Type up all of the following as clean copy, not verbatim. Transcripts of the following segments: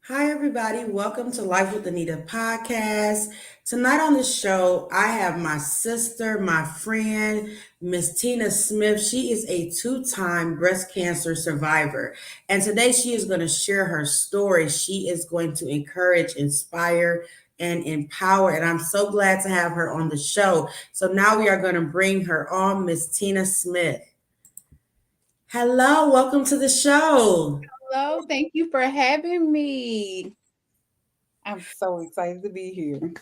Hi, everybody. Welcome to Life with Anita podcast. Tonight on the show, I have my sister, my friend, Miss Tina Smith. She is a two-time breast cancer survivor. And today she is going to share her story. She is going to encourage, inspire, and empower. And I'm so glad to have her on the show. So now we are going to bring her on, Miss Tina Smith. Hello, welcome to the show. Hello, thank you for having me. I'm so excited to be here.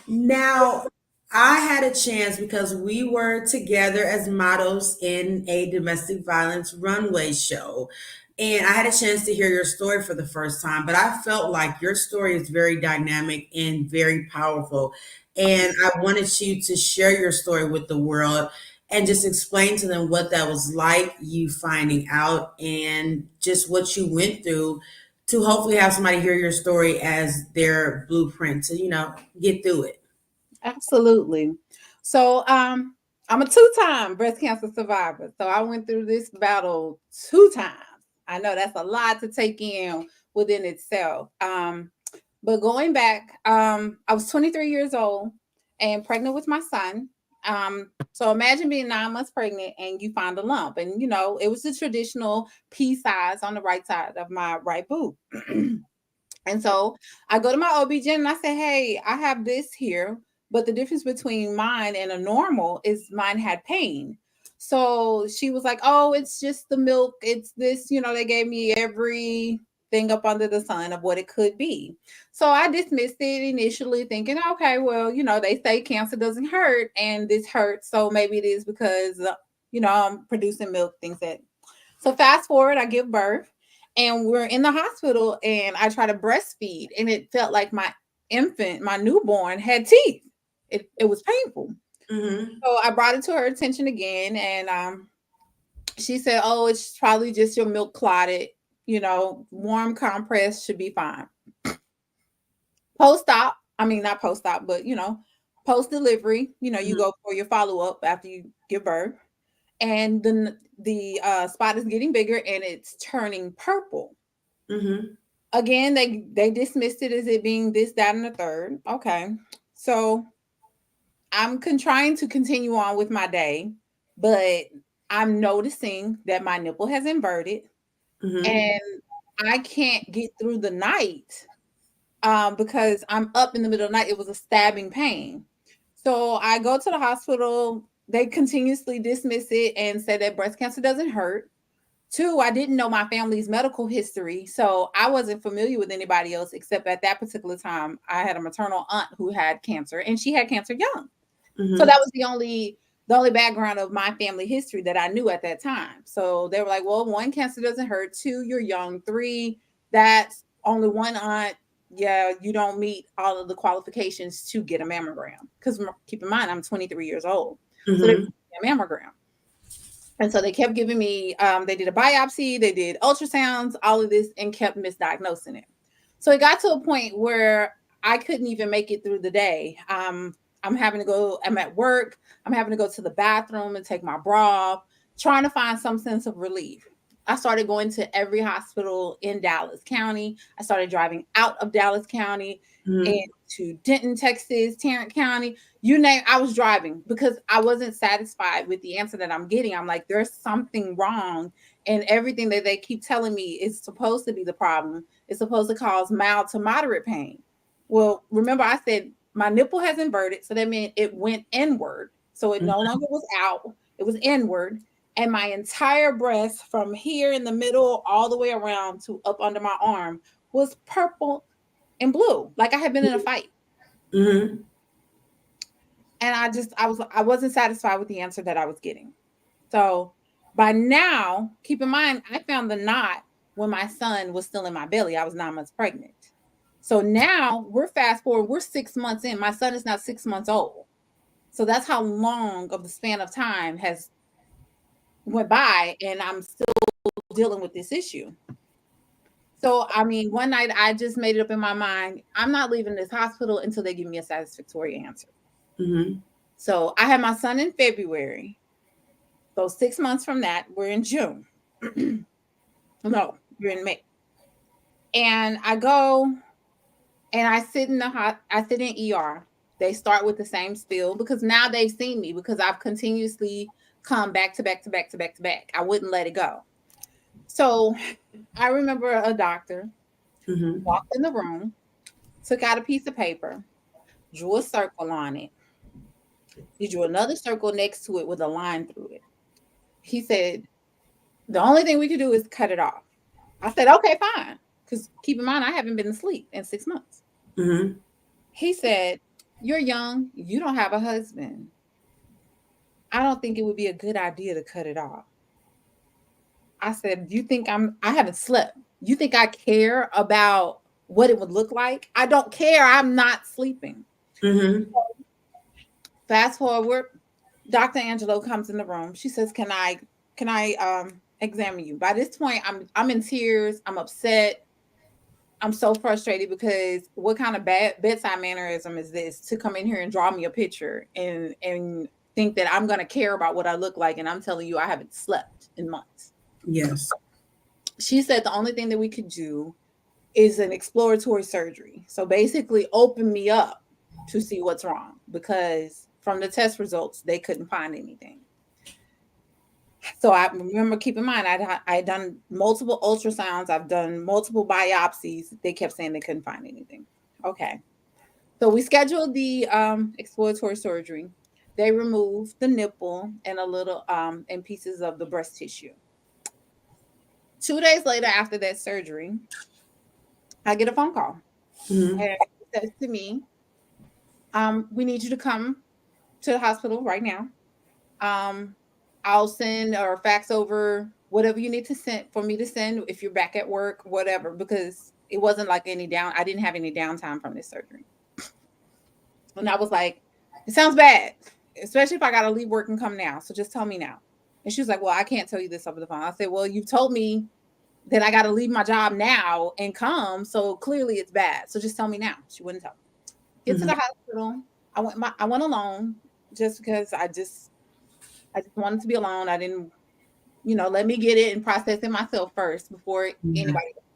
Now, I had a chance because we were together as models in a domestic violence runway show. And I had a chance to hear your story for the first time, but I felt like your story is very dynamic and very powerful. And I wanted you to share your story with the world and just explain to them what that was like, you finding out, and just what you went through to hopefully have somebody hear your story as their blueprint to, get through it. Absolutely. So, I'm a two-time breast cancer survivor. So I went through this battle two times. I know that's a lot to take in within itself. But going back, I was 23 years old and pregnant with my son. So imagine being 9 months pregnant and you find a lump, and it was the traditional pea size on the right side of my right boob. And so I go to my OB-GYN and I say, hey, I have this here, but the difference between mine and a normal is mine had pain. So she was like, oh, it's just the milk. It's this, they gave me everything up under the sun of what it could be. So I dismissed it initially, thinking, okay, well, they say cancer doesn't hurt and this hurts. So maybe it is because, I'm producing milk, things that. So fast forward, I give birth and we're in the hospital and I try to breastfeed and it felt like my infant, my newborn had teeth. It was painful. Hmm. So I brought it to her attention again and she said, oh, it's probably just your milk clotted, warm compress should be fine. Post-op, I mean not post-op, but post delivery, you Hmm. go for your follow-up after you give birth and then the spot is getting bigger and it's turning purple. Hmm. Again, they dismissed it as it being this, that, and the third. Okay. So trying to continue on with my day, but I'm noticing that my nipple has inverted Hmm. and I can't get through the night because I'm up in the middle of the night. It was a stabbing pain. So I go to the hospital. They continuously dismiss it and say that breast cancer doesn't hurt. Two, I didn't know my family's medical history, so I wasn't familiar with anybody else except at that particular time. I had a maternal aunt who had cancer, and she had cancer young. So Hmm. that was the only background of my family history that I knew at that time. So they were like, "Well, one, cancer doesn't hurt. Two, you're young. Three, that's only one aunt. Yeah, you don't meet all of the qualifications to get a mammogram. Because keep in mind, I'm 23 years old, so they Hmm. a mammogram." And so they kept giving me, they did a biopsy, they did ultrasounds, all of this, and kept misdiagnosing it. So it got to a point where I couldn't even make it through the day. I'm at work, I'm having to go to the bathroom and take my bra off, trying to find some sense of relief. I started going to every hospital in Dallas County. I started driving out of Dallas County Hmm. into Denton, Texas, Tarrant County, you name. I was driving because I wasn't satisfied with the answer that I'm getting. I'm like, there's something wrong, and everything that they keep telling me is supposed to be the problem. It's supposed to cause mild to moderate pain. Well, remember I said my nipple has inverted, so that meant it went inward. So it no longer was out, it was inward. And my entire breast from here in the middle all the way around to up under my arm was purple and blue, like I had been in a fight. Hmm. And I wasn't satisfied with the answer that I was getting. So by now, keep in mind, I found the knot when my son was still in my belly. I was 9 months pregnant. So now we're fast forward, we're 6 months in. My son is now 6 months old. So that's how long of the span of time has went by, and I'm still dealing with this issue. So I mean, one night I just made it up in my mind, I'm not leaving this hospital until they give me a satisfactory answer. Hmm. So I had my son in February. So 6 months from that, we're in June. No, you're in May. And I go and I sit in I sit in ER. They start with the same spiel because now they've seen me because I've continuously come back to back to back to back to back. I wouldn't let it go. So I remember a doctor Mm-hmm. walked in the room, took out a piece of paper, drew a circle on it. He drew another circle next to it with a line through it. He said, the only thing we could do is cut it off. I said, okay, fine. Because keep in mind, I haven't been asleep in 6 months. Mm-hmm. He said, you're young, you don't have a husband. I don't think it would be a good idea to cut it off. I said, you think I haven't slept. You think I care about what it would look like? I don't care. I'm not sleeping. Mm-hmm. Fast forward, Dr. Angelo comes in the room. She says, can I examine you? By this point, I'm in tears. I'm upset. I'm so frustrated because what kind of bad bedside mannerism is this to come in here and draw me a picture and think that I'm going to care about what I look like, and I'm telling you I haven't slept in months. Yes. She said the only thing that we could do is an exploratory surgery. So basically open me up to see what's wrong, because from the test results they couldn't find anything. So I remember, keep in mind, I'd done multiple ultrasounds. I've done multiple biopsies. They kept saying they couldn't find anything. Okay. So we scheduled the exploratory surgery. They removed the nipple and a little and pieces of the breast tissue. 2 days later, after that surgery, I get a phone call. Mm-hmm. And it says to me, we need you to come to the hospital right now. I'll send or fax over whatever you need to send for me to send if you're back at work, whatever, because it wasn't like I didn't have any downtime from this surgery. And I was like, it sounds bad, especially if I got to leave work and come now. So just tell me now. And she was like, well, I can't tell you this over the phone. I said, well, you told me that I got to leave my job now and come. So clearly it's bad. So just tell me now. She wouldn't tell me. Get to the hospital. I went alone just because I just wanted to be alone. I didn't, let me get it and process it myself first before anybody else.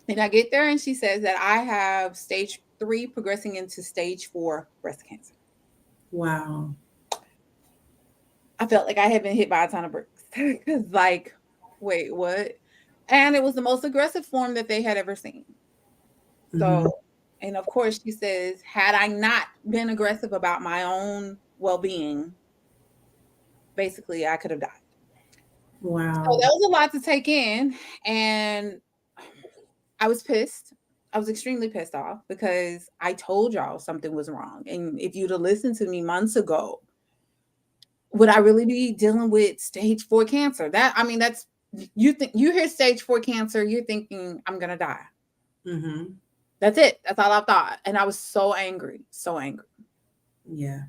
And I get there and she says that I have stage 3 progressing into stage 4 breast cancer. Wow. I felt like I had been hit by a ton of bricks. Because like, wait, what? And it was the most aggressive form that they had ever seen. So, and of course she says, had I not been aggressive about my own well-being, basically I could have died. Wow. So that was a lot to take in. And I was pissed. I was extremely pissed off because I told y'all something was wrong. And if you'd have listened to me months ago, would I really be dealing with stage 4 cancer? That's, you hear stage 4 cancer, you're thinking I'm going to die. Mm-hmm. That's it. That's all I thought. And I was so angry, so angry. Yeah.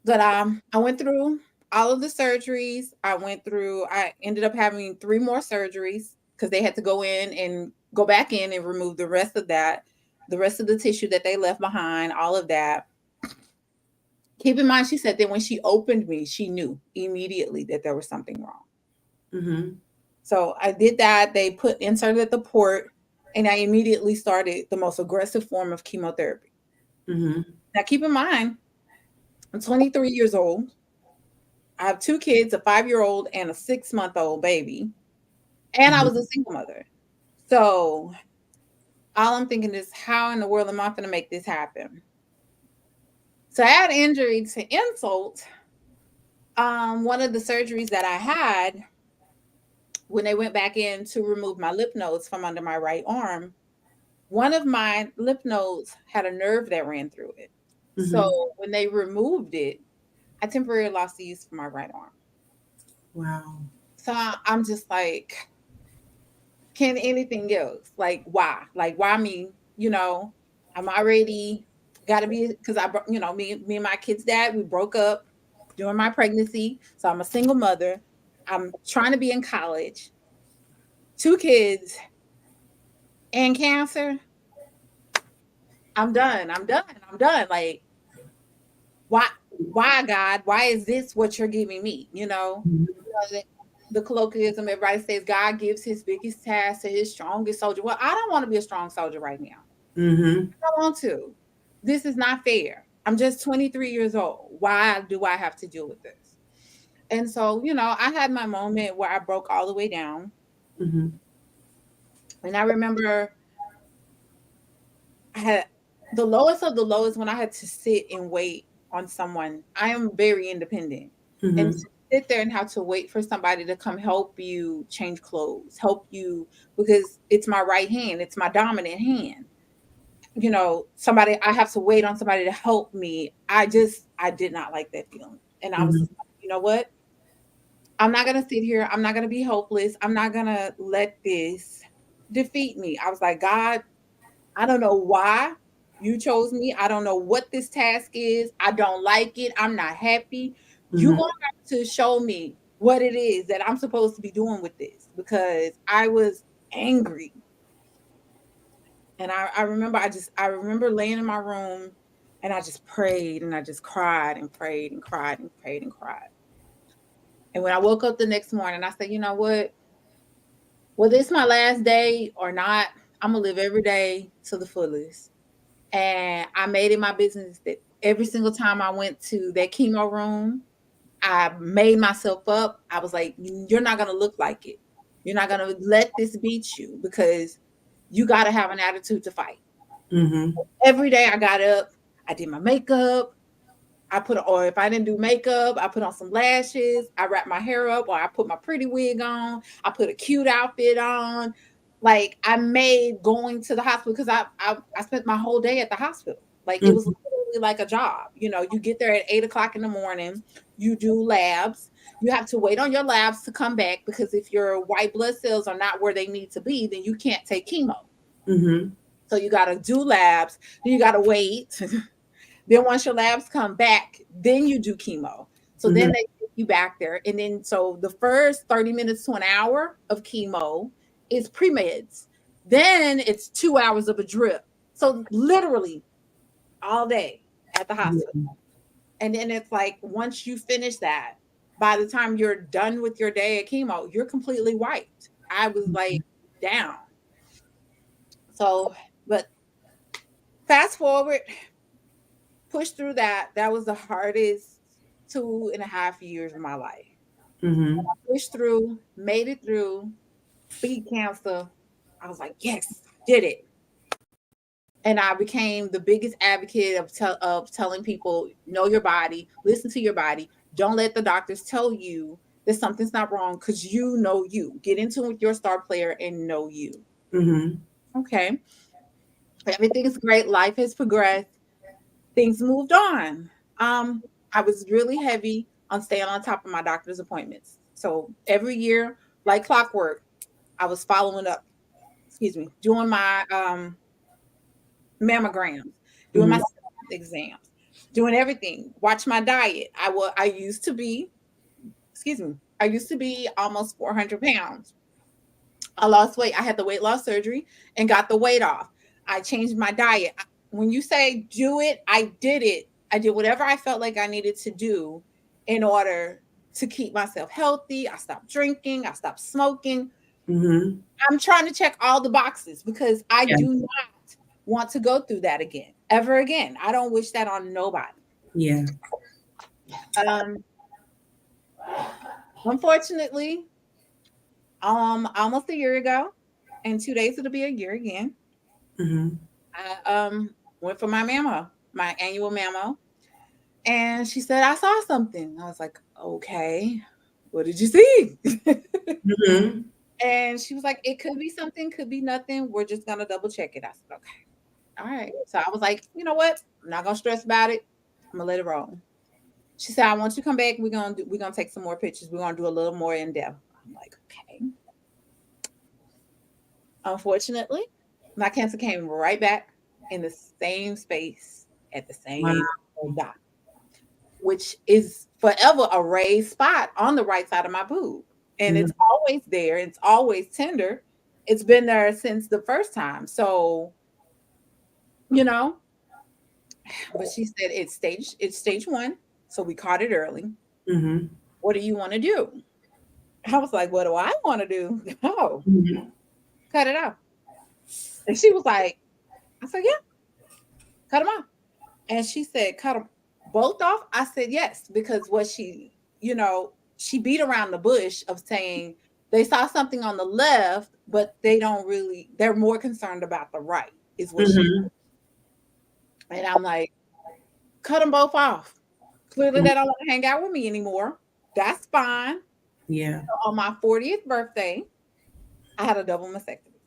But I went through all of the surgeries. I ended up having 3 more surgeries because they had to go back in and remove the rest of the tissue that they left behind, all of that. Keep in mind, she said that when she opened me, she knew immediately that there was something wrong. Mm-hmm. So I did that. They inserted the port, and I immediately started the most aggressive form of chemotherapy. Mm-hmm. Now, keep in mind, I'm 23 years old. I have 2 kids, a 5-year-old and a 6-month-old baby. And I was a single mother. So all I'm thinking is, how in the world am I going to make this happen? So I had injury to insult. One of the surgeries that I had, when they went back in to remove my lymph nodes from under my right arm, one of my lymph nodes had a nerve that ran through it. Mm-hmm. So when they removed it, I temporarily lost the use for my right arm. Wow. So I'm just like, can anything else? Like, why? Like, why me? I'm already got to be, because me and my kid's dad, we broke up during my pregnancy. So I'm a single mother. I'm trying to be in college, 2 kids, and cancer. I'm done. Like, why, God? Why is this what you're giving me? the colloquialism, everybody says God gives his biggest task to his strongest soldier. Well, I don't want to be a strong soldier right now. Mm-hmm. I don't want to. This is not fair. I'm just 23 years old. Why do I have to deal with this? And so, I had my moment where I broke all the way down. Mm-hmm. And I remember I had the lowest of the lowest when I had to sit and wait on someone. I am very independent. And Mm-hmm. to sit there and have to wait for somebody to come help you change clothes, help you, because it's my right hand, it's my dominant hand. Somebody, I have to wait on somebody to help me. I did not like that feeling. And I was Mm-hmm. just like, you know what? I'm not going to sit here. I'm not going to be hopeless. I'm not going to let this defeat me. I was like, God, I don't know why you chose me. I don't know what this task is. I don't like it. I'm not happy. You're Mm-hmm. going to have to show me what it is that I'm supposed to be doing with this, because I was angry. And I remember I remember laying in my room and I just prayed and I just cried and prayed and cried and prayed and cried. And when I woke up the next morning, I said, you know what? Whether it's my last day or not, I'm gonna live every day to the fullest. And I made it my business that every single time I went to that chemo room, I made myself up. I was like, you're not gonna look like it. You're not gonna let this beat you, because you gotta have an attitude to fight. Mm-hmm. Every day I got up, I did my makeup. Or if I didn't do makeup, I put on some lashes, I wrap my hair up, or I put my pretty wig on, I put a cute outfit on. Like, I made going to the hospital, because I spent my whole day at the hospital. Like, it was Mm-hmm. literally like a job. You get there at 8 o'clock in the morning, you do labs, you have to wait on your labs to come back, because if your white blood cells are not where they need to be, then you can't take chemo. Mm-hmm. So you got to do labs, then you got to wait. Then once your labs come back, then you do chemo. So then Mm-hmm. they take you back there. And then so the first 30 minutes to an hour of chemo is pre-meds. Then it's 2 hours of a drip. So literally all day at the hospital. And then it's like, once you finish that, by the time you're done with your day at chemo, you're completely wiped. I was like down. So, but fast forward, push through that. That was the hardest 2.5 years of my life. Mm-hmm. Pushed through, made it through, beat cancer. I was like, yes, did it. And I became the biggest advocate of telling people, know your body, listen to your body. Don't let the doctors tell you that something's not wrong, because you know you. Get into it with your star player and know you. Mm-hmm. Okay. Everything's great. Life has progressed. Things moved on. I was really heavy on staying on top of my doctor's appointments. So every year, like clockwork, I was following up, doing my mammograms, doing my Mm-hmm. exams, doing everything. Watch my diet. I used to be almost 400 pounds. I lost weight. I had the weight loss surgery and got the weight off. I changed my diet. When you say do it, I did it. I did whatever I felt like I needed to do in order to keep myself healthy. I stopped drinking. I stopped smoking. Mm-hmm. I'm trying to check all the boxes, because I Yeah. do not want to go through that again, ever again. I don't wish that on nobody. Yeah. Um, Unfortunately, almost a year ago, in 2 days it'll be a year again. Mm-hmm. I went for my mammo, my annual mammo, and she said I saw something. I was like, okay, what did you see? Mm-hmm. And she was like, it could be something, could be nothing. We're just gonna double check it. I said, okay, all right. So I was like, you know what? I'm not gonna stress about it. I'm gonna let it roll. She said, I want you to come back. We're gonna take some more pictures. We're gonna do a little more in depth. I'm like, okay. Unfortunately, my cancer came right back in the same space at the Wow. same dot, which is forever a raised spot on the right side of my boob. And Mm-hmm. it's always there. It's always tender. It's been there since the first time. So, you know, but she said it's stage one. So we caught it early. Mm-hmm. What do you want to do? I was like, what do I want to do? Oh, Mhm. cut it off. And she was like, I said, yeah, cut them off. And she said, cut them both off. I said, yes, because what she beat around the bush of saying they saw something on the left, but they're more concerned about the right, is what she Mhm. said. And I'm like, cut them both off. Clearly, they don't want to hang out with me anymore. That's fine. Yeah. So on my 40th birthday, I had a double mastectomy.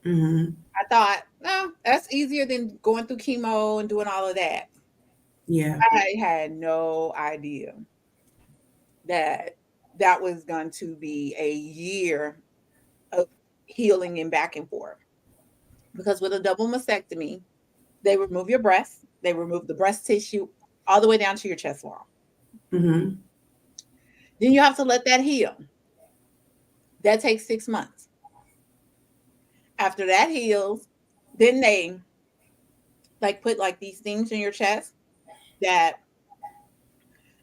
Mhm. I thought, no, that's easier than going through chemo and doing all of that. Yeah. I had no idea that that was going to be a year of healing and back and forth. Because with a double mastectomy, they remove your breast, they remove the breast tissue all the way down to your chest wall. Mhm. Then you have to let that heal. That takes 6 months. After that heals, then they like put like these things in your chest that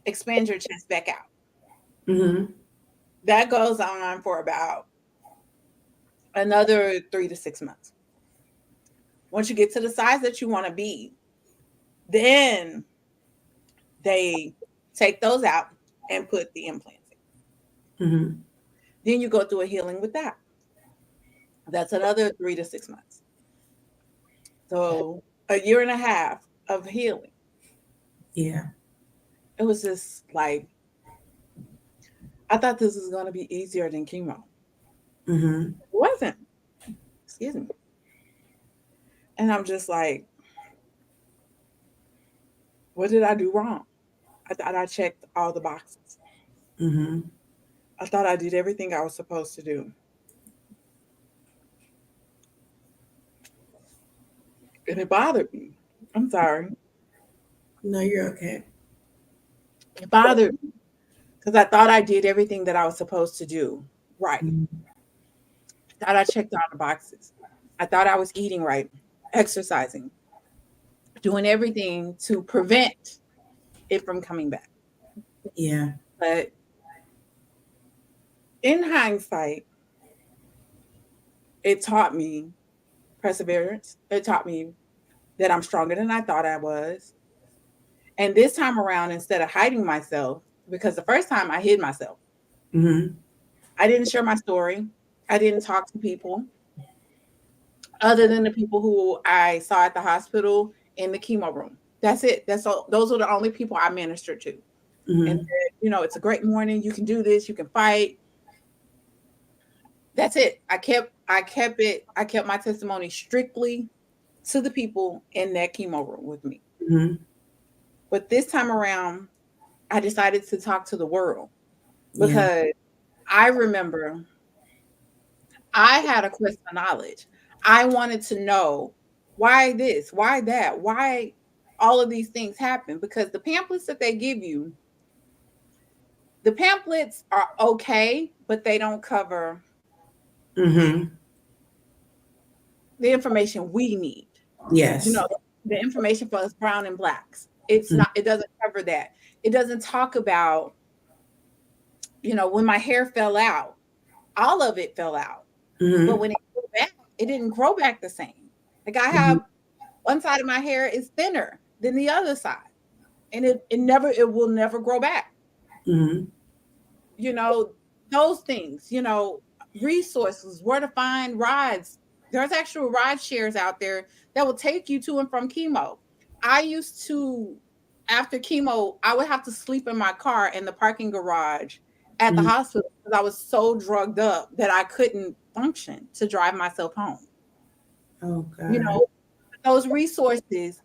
expand your chest back out. Mhm. That goes on for about another 3 to 6 months. Once you get to the size that you want to be, then they take those out and put the implants in. Mhm. Then you go through a healing with that. That's another 3 to 6 months. So a year and a half of healing. Yeah. It was just like, I thought this was going to be easier than chemo. Mhm. It wasn't. Excuse me. And I'm just like, what did I do wrong? I thought I checked all the boxes. Mhm. I thought I did everything I was supposed to do. And it bothered me. I'm sorry. No, you're okay. It bothered me because I thought I did everything that I was supposed to do right. Mhm. I thought I checked all the boxes. I thought I was eating right, exercising, doing everything to prevent it from coming back. Yeah. But in hindsight, it taught me perseverance. It taught me that I'm stronger than I thought I was. And this time around, instead of hiding myself, because the first time I hid myself, Mhm. I didn't share my story. I didn't talk to people other than the people who I saw at the hospital in the chemo room. That's it. That's all. Those are the only people I ministered to. And Mhm. said, it's a great morning. You can do this. You can fight. That's it. I kept my testimony strictly to the people in that chemo room with me. Mhm. But this time around, I decided to talk to the world Yeah. because I remember I had a quest for knowledge. I wanted to know why this, why that, why all of these things happen, because the pamphlets that they give you, the pamphlets are okay, but they don't cover Mhm. the information we need. You Yes. know, the information for us brown and blacks. It's Mhm. not, it doesn't cover that. It doesn't talk about, when my hair fell out, all of it fell out. But Mhm. when it grew back, it didn't grow back the same. Like I Mhm. have one side of my hair is thinner than the other side. And it will never grow back. Mhm. You know, those things, resources, where to find rides. There's actual ride shares out there that will take you to and from chemo. I used to, after chemo, I would have to sleep in my car in the parking garage at the Mhm. hospital because I was so drugged up that I couldn't function to drive myself home. Oh You God. know, those resources,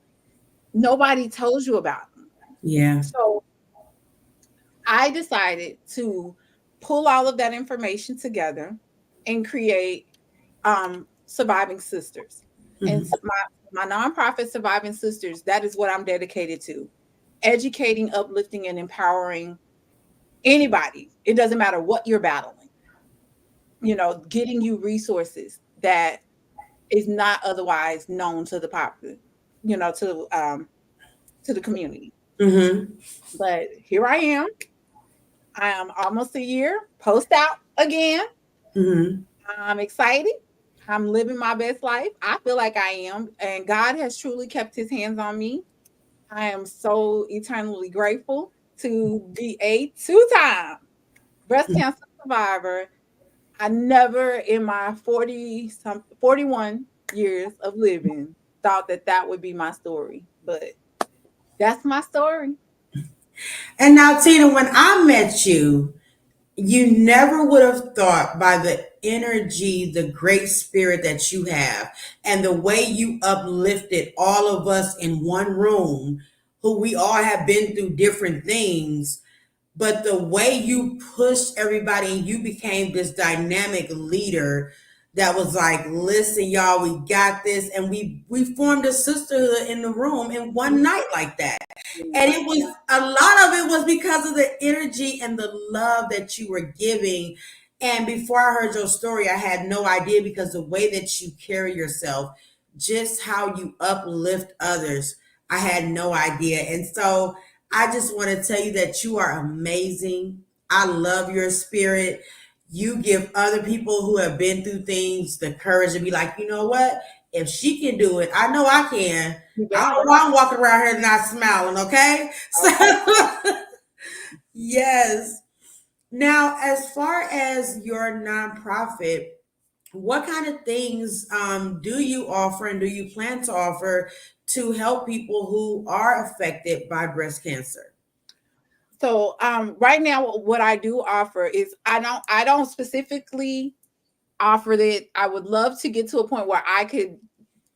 nobody tells you about them. Yeah. So I decided to pull all of that information together and create Surviving Sisters. And Mhm. my nonprofit Surviving Sisters, that is what I'm dedicated to. Educating, uplifting, and empowering anybody. It doesn't matter what you're battling, getting you resources that is not otherwise known to the popular, to the community. Mhm. But here I am. I am almost a year post out again. Mm-hmm. I'm excited. I'm living my best life. I feel like I am. And God has truly kept his hands on me. I am so eternally grateful to be a two-time breast cancer survivor. I never in my 41 years of living thought that that would be my story, but that's my story. And now, Tina, when I met you, you never would have thought by the energy, the great spirit that you have, and the way you uplifted all of us in one room, who we all have been through different things, but the way you pushed everybody and you became this dynamic leader that was like, listen, y'all, we got this. And we formed a sisterhood in the room in one night like that. And it was a lot of it was because of the energy and the love that you were giving. And before I heard your story, I had no idea, because the way that you carry yourself, just how you uplift others, I had no idea. And so I just want to tell you that you are amazing. I love your spirit. You give other people who have been through things the courage to be like, you know what? If she can do it, I know I can. You I better. don't know why I'm walking around here not smiling, okay? Okay. So, yes. Now, as far as your nonprofit, what kind of things do you offer and do you plan to offer to help people who are affected by breast cancer? So right now what I do offer is I don't specifically offer that. I would love to get to a point where I could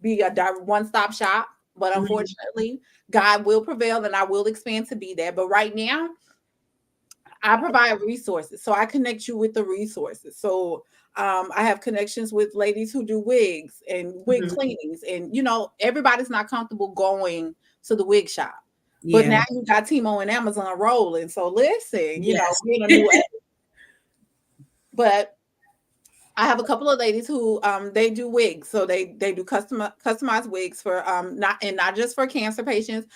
be a one-stop shop, but Mhm. unfortunately, God will prevail and I will expand to be that. But right now, I provide resources. So I connect you with the resources. So I have connections with ladies who do wigs and wig Mhm. cleanings. And, everybody's not comfortable going to the wig shop. But Yeah. now you got Timo and Amazon rolling. So listen, Yes. we're in a new era. But I have a couple of ladies who they do wigs, so they do customized wigs for not just for cancer patients.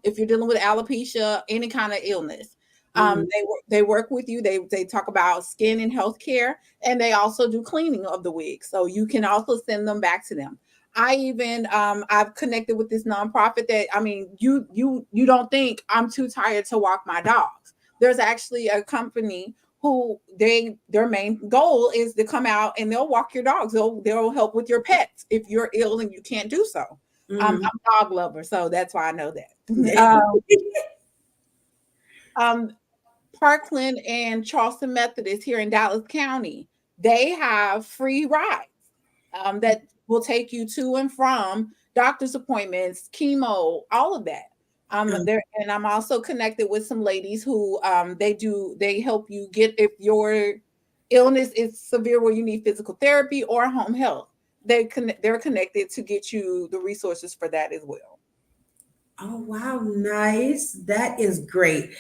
If you're dealing with alopecia, any kind of illness, Mhm. they work with you. They talk about skin and healthcare, and they also do cleaning of the wigs, so you can also send them back to them. I even I've connected with this nonprofit that you don't think I'm too tired to walk my dogs. There's actually a company who their main goal is to come out and they'll walk your dogs. They'll help with your pets if you're ill and you can't do so. I'm Mhm. a dog lover, so that's why I know that. um, Parkland and Charleston Methodist here in Dallas County, they have free rides that will take you to and from doctor's appointments, chemo, all of that. There, and I'm also connected with some ladies who they help you get, if your illness is severe where you need physical therapy or home health. They're connected to get you the resources for that as well. Oh wow, nice. That is great.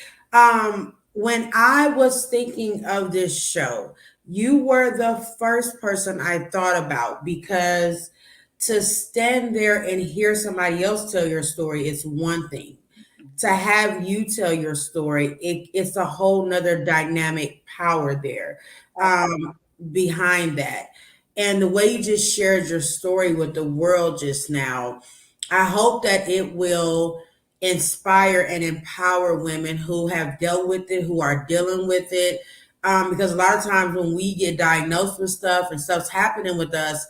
When I was thinking of this show, you were the first person I thought about, because to stand there and hear somebody else tell your story is one thing. To have you tell your story, it's a whole nother dynamic power there behind that. And the way you just shared your story with the world just now, I hope that it will inspire and empower women who have dealt with it, who are dealing with it. Because a lot of times when we get diagnosed with stuff and stuff's happening with us,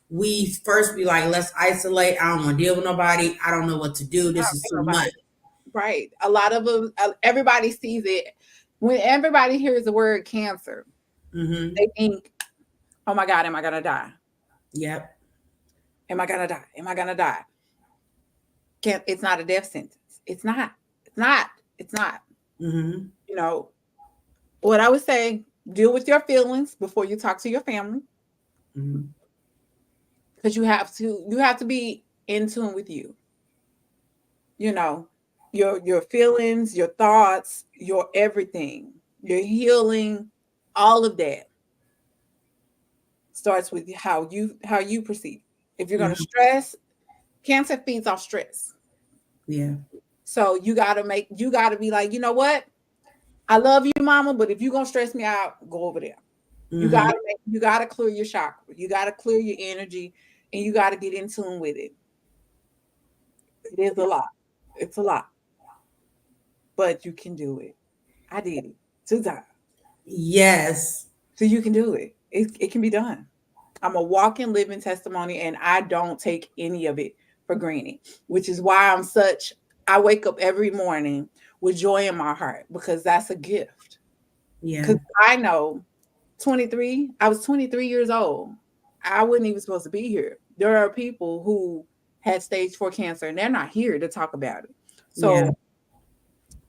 we first be like, let's isolate. I don't want to deal with nobody. I don't know what to do. This is too much. Right. A lot of them, everybody sees it. When everybody hears the word cancer, Hmm. they think, oh my God, am I going to die? Yep. Am I going to die? Am I going to die? It's not a death sentence. It's not. It's not. It's not. Hmm. You know, what I would say, deal with your feelings before you talk to your family, Hmm. because you have to be in tune with you. You know, your feelings, your thoughts, your everything, your healing, all of that starts with how you perceive. If you're going to Hmm. stress, cancer feeds off stress. Yeah. So you got to be like, you know what? I love you, mama, but if you're gonna stress me out, go over there. Mm-hmm. You gotta clear your chakra. You gotta clear your energy, and you gotta get in tune with it. It is a lot. It's a lot, but you can do it. I did it 2 times, Yes. so you can do it. It can be done. I'm a walking, living testimony, and I don't take any of it for granted. Which is why I wake up every morning with joy in my heart because that's a gift. Yeah. Because I know 23, I was 23 years old. I wasn't even supposed to be here. There are people who had stage 4 cancer and they're not here to talk about it. Yeah. So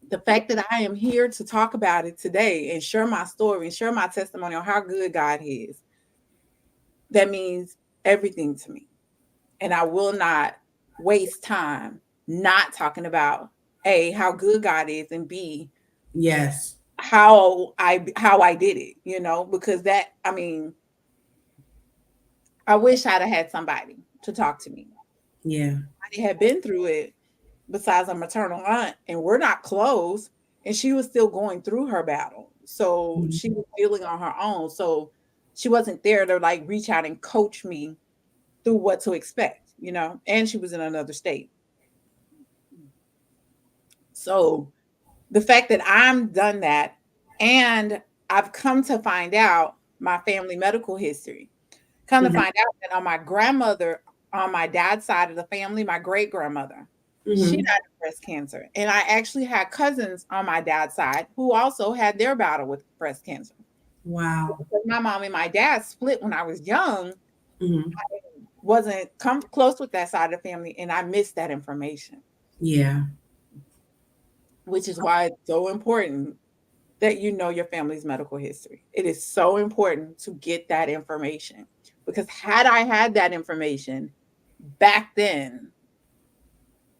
the fact that I am here to talk about it today and share my story and share my testimony on how good God is, that means everything to me. And I will not waste time not talking about A, how good God is, and B, Yes. how I did it, because I wish I'd have had somebody to talk to me. Yeah. I had been through it besides a maternal aunt, and we're not close. And she was still going through her battle. So she was dealing on her own. So she wasn't there to like reach out and coach me through what to expect, and she was in another state. So the fact that I'm done that and I've come to find out my family medical history, come to Mm-hmm. find out that on my grandmother, on my dad's side of the family, my great grandmother, she Mm-hmm. died of breast cancer. And I actually had cousins on my dad's side who also had their battle with breast cancer. Wow. Because my mom and my dad split when I was young, Mm-hmm. wasn't come close with that side of the family, and I missed that information, Yeah. which is why it's so important that you know your family's medical history. It is so important to get that information because had I had that information back then,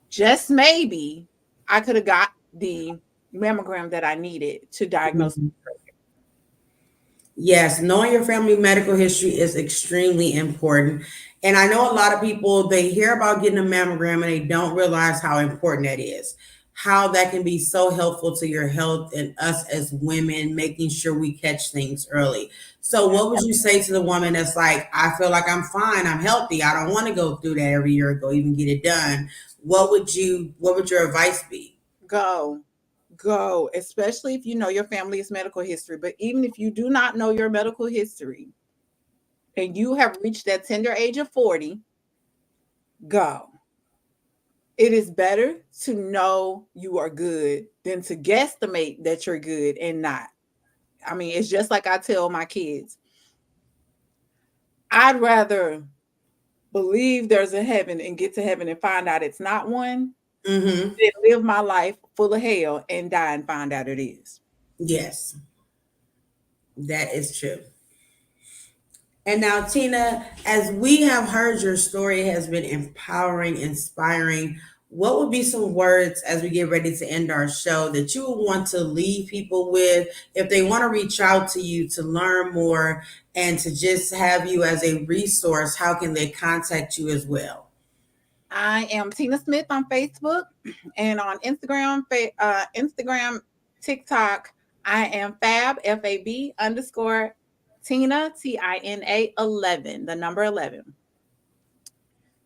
just maybe I could have got the mammogram that I needed to diagnose. Mhm. Yes, knowing your family medical history is extremely important. And I know a lot of people, they hear about getting a mammogram and they don't realize how important that is, how that can be so helpful to your health and us as women, making sure we catch things early. So, what would you say to the woman that's like, I feel like I'm fine, I'm healthy, I don't want to go through that every year or go even get it done? What would your advice be? Go, especially if you know your family's medical history. But even if you do not know your medical history and you have reached that tender age of 40, go. It is better to know you are good than to guesstimate that you're good and not. I mean, it's just like I tell my kids, I'd rather believe there's a heaven and get to heaven and find out it's not one Mm-hmm. than live my life full of hell and die and find out it is. Yes, that is true. And now, Tina, as we have heard, your story has been empowering, inspiring. What would be some words as we get ready to end our show that you would want to leave people with if they want to reach out to you to learn more and to just have you as a resource? How can they contact you as well? I am Tina Smith on Facebook and on Instagram, TikTok. I am FAB underscore Tina TINA 11, the number 11.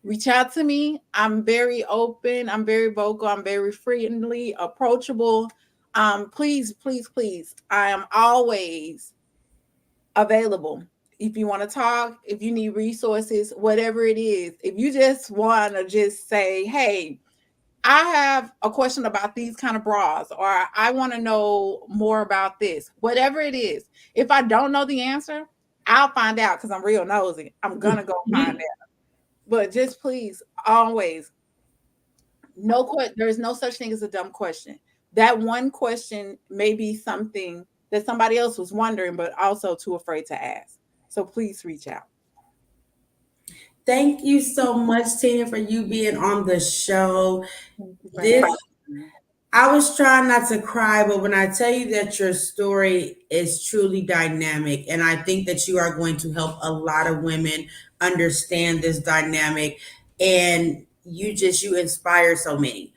Reach out to me. I'm very open. I'm very vocal. I'm very friendly, approachable. Please, please, please. I am always available. If you want to talk, if you need resources, whatever it is, if you just want to just say, hey, I have a question about these kind of bras, or I want to know more about this, whatever it is. If I don't know the answer, I'll find out because I'm real nosy. I'm going to go find out. But just please, always, there's no such thing as a dumb question. That one question may be something that somebody else was wondering, but also too afraid to ask. So please reach out. Thank you so much, Tina, for you being on the show. Thank you for This inviting me. I was trying not to cry, but when I tell you that your story is truly dynamic, and I think that you are going to help a lot of women understand this dynamic, and you inspire so many.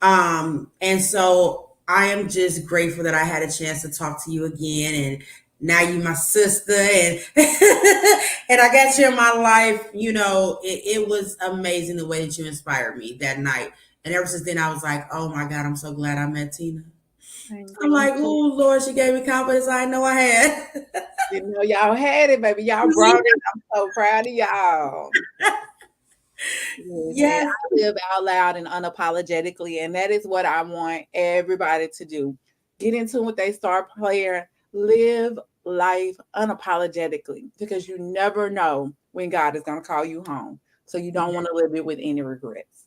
And so I am just grateful that I had a chance to talk to you again, and now you my sister, and and I got you in my life. You know, it was amazing the way that you inspired me that night. And ever since then, I was like, oh my God, I'm so glad I met Tina. Thank I'm like, you. oh Lord, she gave me confidence I didn't know I had. Didn't know y'all had it, baby. Y'all brought it. I'm so proud of y'all. Yes, and Yes, I live out loud and unapologetically, and that is what I want everybody to do. Get into what they start player, live life unapologetically, because you never know when God is going to call you home. So you don't want to live it with any regrets.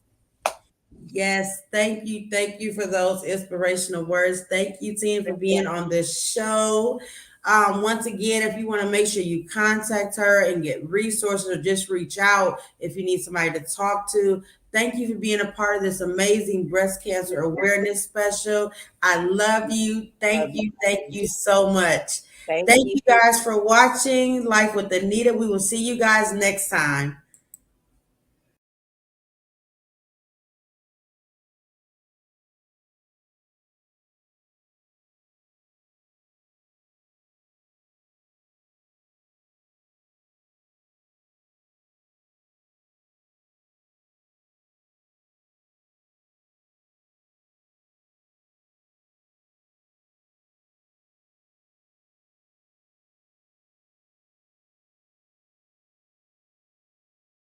yes. Thank you. Thank you for those inspirational words. Thank you, team, for being on this show. Once again, if you want to make sure you contact her and get resources or just reach out if you need somebody to talk to, thank you for being a part of this amazing breast cancer awareness special. I love you. Love Thank you. Thank you. you so much. Thank Thank you. you guys for watching Life with Anita. We will see you guys next time.